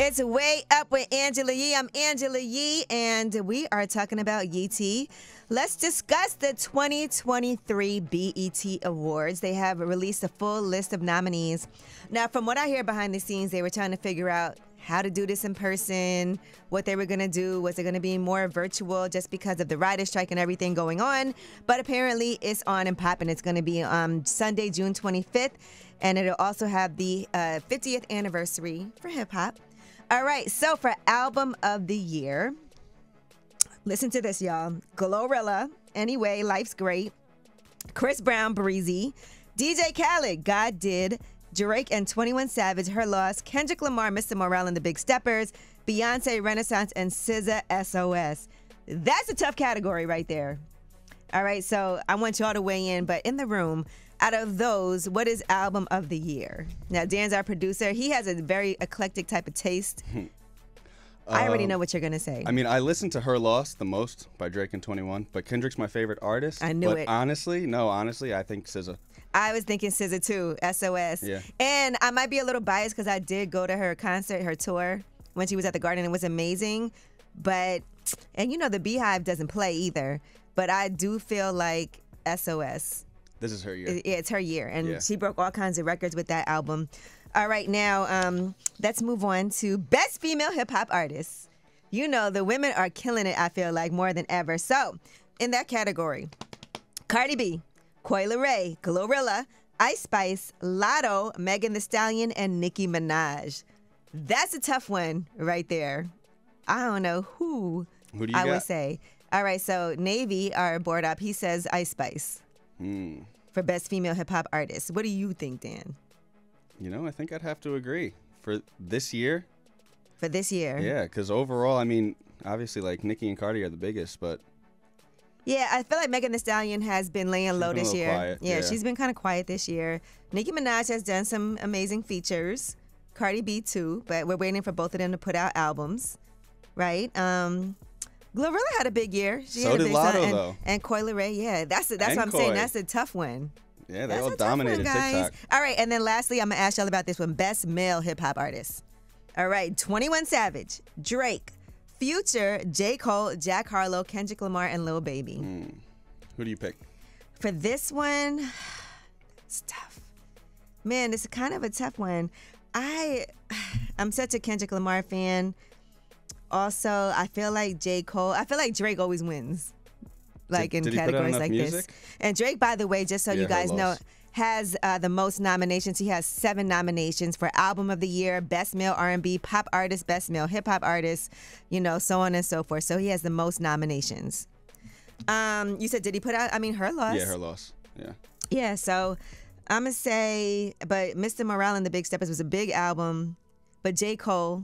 It's Way Up with Angela Yee. I'm Angela Yee, and we are talking about Yee T. Let's discuss the 2023 BET Awards. They have released a full list of nominees. Now, from what I hear behind the scenes, they were trying to figure out how to do this in person, what they were going to do. Was it going to be more virtual just because of the writer's strike and everything going on? But apparently it's on and popping. It's going to be Sunday, June 25th, and it'll also have the 50th anniversary for hip-hop. All right, so for Album of the Year, listen to this, y'all. Glorilla, Anyway, Life's Great. Chris Brown, Breezy. DJ Khaled, God Did. Drake and 21 Savage, Her Loss. Kendrick Lamar, Mr. Morale and the Big Steppers. Beyonce, Renaissance, and SZA, SOS. That's a tough category right there. All right, so I want y'all to weigh in, but in the room, out of those, what is Album of the Year? Now, Dan's our producer. He has a very eclectic type of taste. I already know what you're going to say. I mean, I listen to Her Loss the most by Drake and 21, but Kendrick's my favorite artist. I knew but it. Honestly, I think SZA. I was thinking SZA too, SOS. Yeah. And I might be a little biased because I did go to her concert, her tour, when she was at the Garden. It was amazing. But, and you know, the Beehive doesn't play either. But I do feel like SOS. This is her year. It's her year. And she broke all kinds of records with that album. All right, now, let's move on to Best Female Hip Hop Artist. You know, the women are killing it, I feel like, more than ever. So, in that category, Cardi B, Coi Leray, Glorilla, Ice Spice, Lotto, Megan Thee Stallion, and Nicki Minaj. That's a tough one right there. I don't know who do you I got? would say. All right, so Navy, our board up, he says Ice Spice for Best Female Hip Hop Artist. What do you think, Dan? You know, I think I'd have to agree. For this year? For this year? Yeah, because overall, I mean, obviously, like, Nicki and Cardi are the biggest, but... Yeah, I feel like Megan Thee Stallion has been laying low this year. Quiet, yeah, she's been kind of quiet this year. Nicki Minaj has done some amazing features. Cardi B too, but we're waiting for both of them to put out albums, right? Glorilla had a big year. She So had a did big Lotto, song. though. And Coi Leray, yeah, that's what I'm saying. That's a tough one. Yeah, they That's all a tough dominated one, guys. TikTok. All right, and then lastly, I'm gonna ask y'all about this one: Best Male Hip Hop Artist. All right, 21 Savage, Drake, Future, J. Cole, Jack Harlow, Kendrick Lamar, and Lil Baby. Who do you pick? For this one, it's tough. Man, it's kind of a tough one. I'm such a Kendrick Lamar fan. Also, I feel like J. Cole. I feel like Drake always wins, like in Did he put out categories enough like music? this. And Drake, by the way, just so Yeah, you guys Her know, Loss. has the most nominations. He has 7 nominations for Album of the Year, Best Male R&B Pop Artist, Best Male Hip Hop Artist, you know, so on and so forth. So he has the most nominations. You said, did he put out? I mean, Her Loss. Yeah, Her Loss. Yeah. Yeah, so I'm going to say, but Mr. Morale and the Big Steppers was a big album, but J. Cole,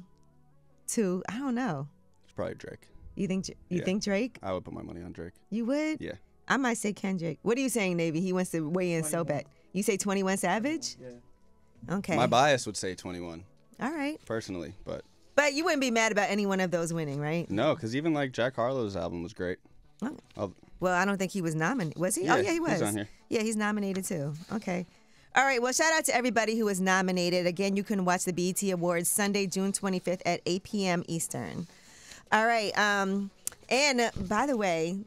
too, I don't know. It's probably Drake. You think Yeah. think Drake? I would put my money on Drake. You would? Yeah. I might say Kendrick. What are you saying, Navy? He wants to weigh in so bad. You say 21 Savage? Yeah. Okay. My bias would say 21, All right. personally, but But you wouldn't be mad about any one of those winning, right? no, because even like Jack Harlow's album was great. Well, I don't think he was nominated. Was he? Yeah, Oh, yeah, he was. he's on here. Yeah, he's nominated too. Okay. All right. Well, shout out to everybody who was nominated. Again, you can watch the BET Awards Sunday, June 25th at 8 p.m. Eastern. All right. And by the way,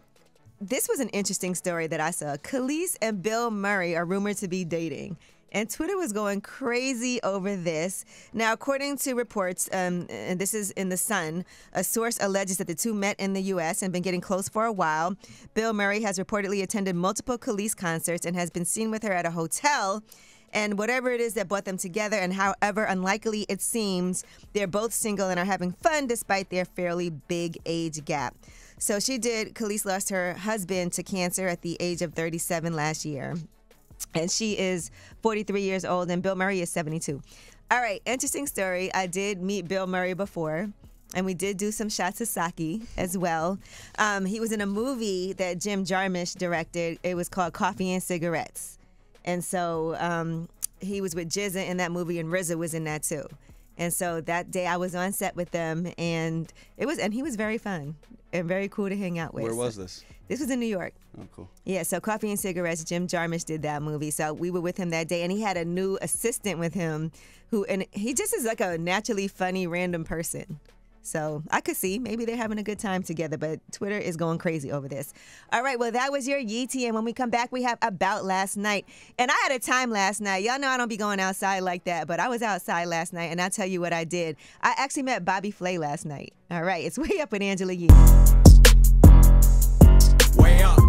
this was an interesting story that I saw. Khalees and Bill Murray are rumored to be dating. And Twitter was going crazy over this. Now, according to reports, and this is in The Sun, a source alleges that the two met in the U.S. and been getting close for a while. Bill Murray has reportedly attended multiple Khalees concerts and has been seen with her at a hotel. And whatever it is that brought them together, and however unlikely it seems, they're both single and are having fun despite their fairly big age gap. So Khalees lost her husband to cancer at the age of 37 last year. And she is 43 years old, and Bill Murray is 72. All right, interesting story. I did meet Bill Murray before, and we did do some shots of sake as well. He was in a movie that Jim Jarmusch directed. It was called Coffee and Cigarettes. And so he was with Jizza in that movie, and RZA was in that too. And so that day I was on set with them, and he was very fun. and very cool to hang out with. Where was this? This was in New York. Oh, cool. Yeah, so Coffee and Cigarettes, Jim Jarmusch did that movie. So we were with him that day, and he had a new assistant with him and he just is like a naturally funny, random person. So I could see maybe they're having a good time together, but Twitter is going crazy over this. All right, well, that was your Yeetie, and when we come back, we have About Last Night. And I had a time last night. Y'all know I don't be going outside like that, but I was outside last night, and I'll tell you what I did. I actually met Bobby Flay last night. All right, it's Way Up with Angela Yee. Way up.